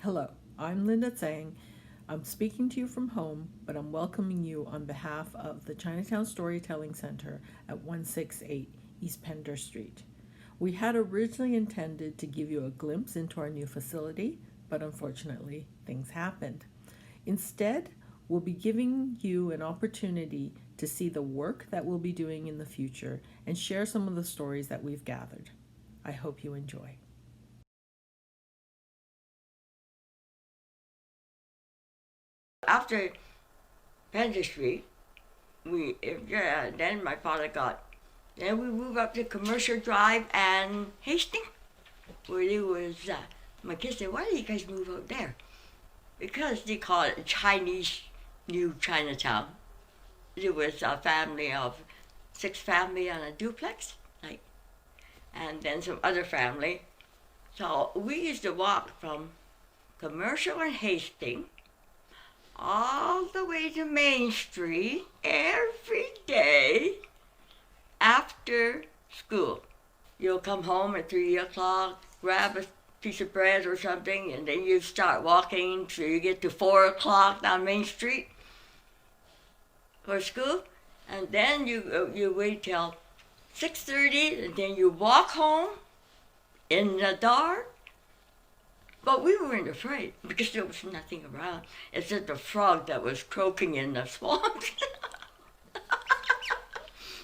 Hello, I'm Linda Tsang. I'm speaking to you from home, but I'm welcoming you on behalf of the Chinatown Storytelling Center at 168 East Pender Street. We had originally intended to give you a glimpse into our new facility, but unfortunately, things happened. Instead, we'll be giving you an opportunity to see the work that we'll be doing in the future and share some of the stories that we've gathered. I hope you enjoy. After Pender Street, then my father then we moved up to Commercial Drive and Hastings, where there was, my kids said, why do you guys move out there? Because they call it Chinese New Chinatown. There was a family of 6 family on a duplex, and then some other family. So we used to walk from Commercial and Hastings all the way to Main Street every day after school. You'll come home at 3 o'clock, grab a piece of bread or something, and then you start walking till you get to 4 o'clock down Main Street for school. And then you wait till 6:30, and then you walk home in the dark. But we weren't afraid because there was nothing around except the frog that was croaking in the swamp.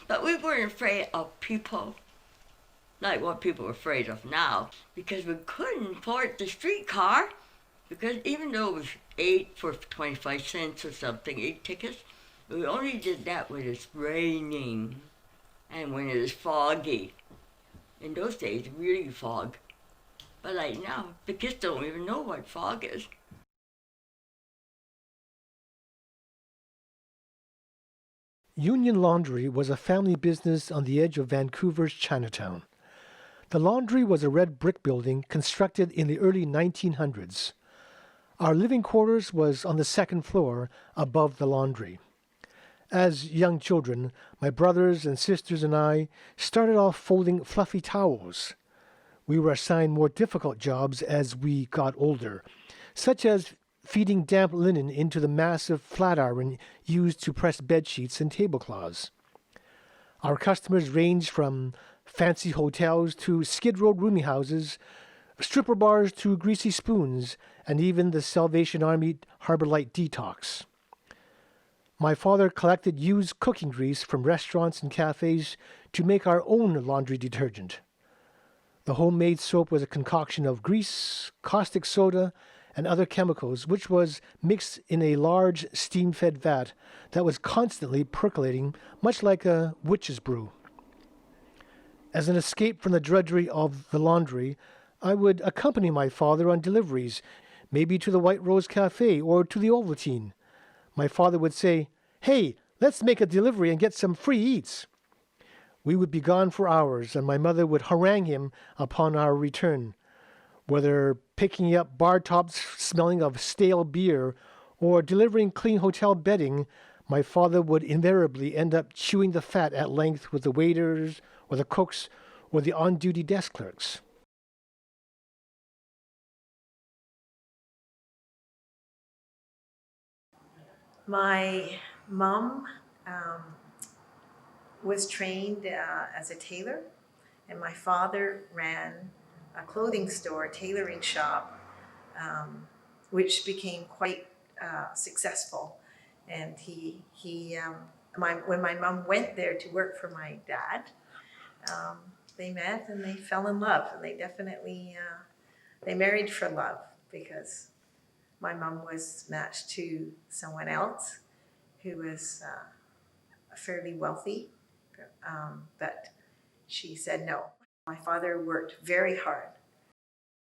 But we weren't afraid of people, like what people are afraid of now, because we couldn't afford the streetcar, because even though it was 8 for 25 cents or something, 8 tickets, we only did that when it's raining and when it is foggy. In those days, really fog. But like now, the kids don't even know what fog is. Union Laundry was a family business on the edge of Vancouver's Chinatown. The laundry was a red brick building constructed in the early 1900s. Our living quarters was on the second floor above the laundry. As young children, my brothers and sisters and I started off folding fluffy towels. We were assigned more difficult jobs as we got older, such as feeding damp linen into the massive flat iron used to press bed sheets and tablecloths. Our customers ranged from fancy hotels to skid row rooming houses, stripper bars to greasy spoons, and even the Salvation Army Harbor Light Detox. My father collected used cooking grease from restaurants and cafes to make our own laundry detergent. The homemade soap was a concoction of grease, caustic soda, and other chemicals, which was mixed in a large steam-fed vat that was constantly percolating, much like a witch's brew. As an escape from the drudgery of the laundry, I would accompany my father on deliveries, maybe to the White Rose Cafe or to the Ovaltine. My father would say, "Hey, let's make a delivery and get some free eats." We would be gone for hours, and my mother would harangue him upon our return. Whether picking up bar tops smelling of stale beer or delivering clean hotel bedding, my father would invariably end up chewing the fat at length with the waiters or the cooks or the on-duty desk clerks. My mom was trained as a tailor, and my father ran a clothing store, tailoring shop, which became quite successful. And when my mom went there to work for my dad, they met and they fell in love, and they definitely they married for love, because my mom was matched to someone else who was fairly wealthy, but she said no. My father worked very hard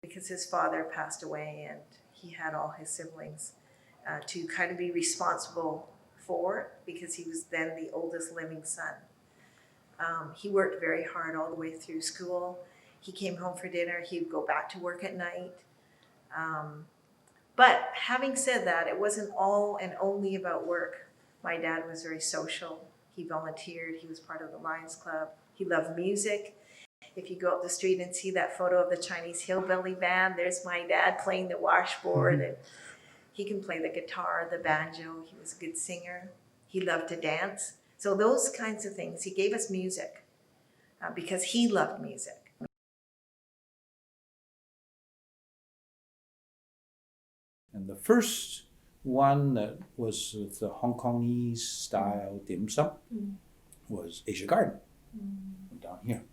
because his father passed away, and he had all his siblings to kind of be responsible for, because he was then the oldest living son. He worked very hard all the way through school. He came home for dinner. He would go back to work at night. But having said that, it wasn't all and only about work. My dad was very social. He volunteered. He was part of the Lions Club. He loved music. if you go up the street and see that photo of the Chinese hillbilly band, there's my dad playing the washboard, and he can play the guitar, the banjo. He was a good singer. He loved to dance. So those kinds of things. He gave us music because he loved music. And the first one that was with the Hong Kongese style dim sum was Asia Garden down here,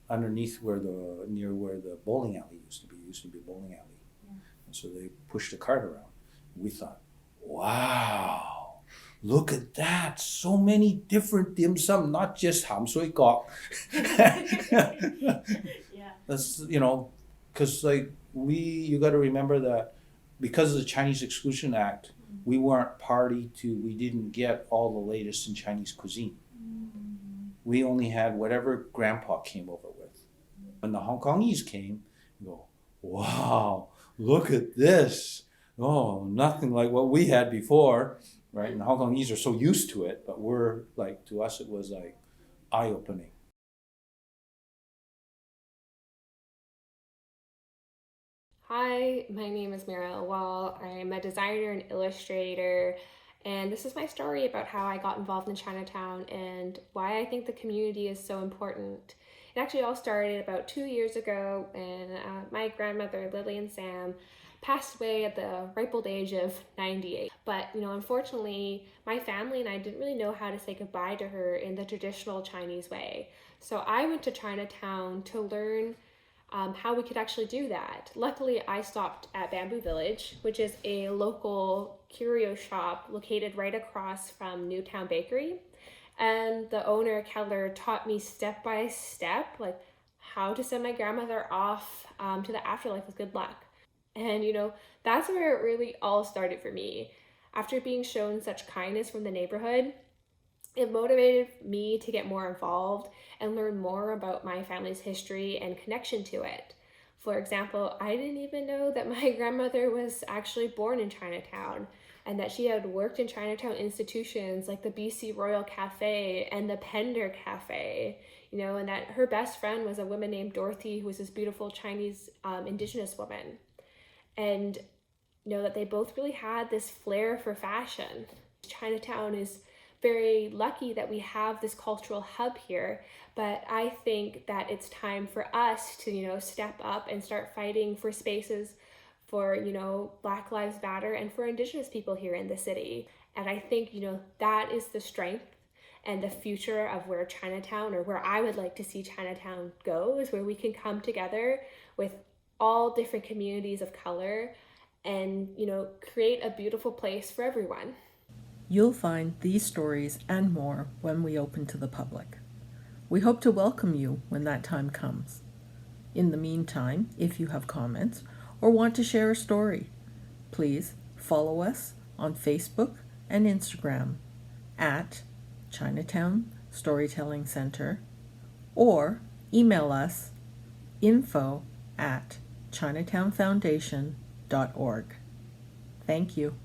underneath near where the bowling alley used to be. It used to be a bowling alley, and so they pushed the cart around. We thought, wow, look at that! So many different dim sum, not just ham sui gok. That's because you got to remember that. Because of the Chinese Exclusion Act, we weren't party to, we didn't get all the latest in Chinese cuisine. We only had whatever grandpa came over with. When the Hong Kongese came, you go, wow, look at this. Oh, nothing like what we had before, right? And the Hong Kongese are so used to it, but to us, it was like eye-opening. Hi, my name is Mira. I'm a designer and illustrator, and this is my story about how I got involved in Chinatown and why I think the community is so important. It actually all started about 2 years ago when my grandmother, Lily and Sam, passed away at the ripe old age of 98. But, unfortunately, my family and I didn't really know how to say goodbye to her in the traditional Chinese way. So I went to Chinatown to learn how we could actually do that. Luckily, I stopped at Bamboo Village, which is a local curio shop located right across from Newtown Bakery. And the owner, Keller, taught me step by step, like how to send my grandmother off to the afterlife with good luck. And that's where it really all started for me. After being shown such kindness from the neighborhood, it motivated me to get more involved and learn more about my family's history and connection to it. For example, I didn't even know that my grandmother was actually born in Chinatown and that she had worked in Chinatown institutions like the BC Royal Cafe and the Pender Cafe, and that her best friend was a woman named Dorothy, who was this beautiful Chinese indigenous woman. And that they both really had this flair for fashion. Chinatown is very lucky that we have this cultural hub here, but I think that it's time for us to, step up and start fighting for spaces for, Black Lives Matter and for Indigenous people here in the city. And I think, that is the strength and the future of where Chinatown, or where I would like to see Chinatown go, is where we can come together with all different communities of color and, create a beautiful place for everyone. You'll find these stories and more when we open to the public. We hope to welcome you when that time comes. In the meantime, if you have comments or want to share a story, please follow us on Facebook and Instagram at Chinatown Storytelling Center, or email us info@chinatownfoundation.org. Thank you.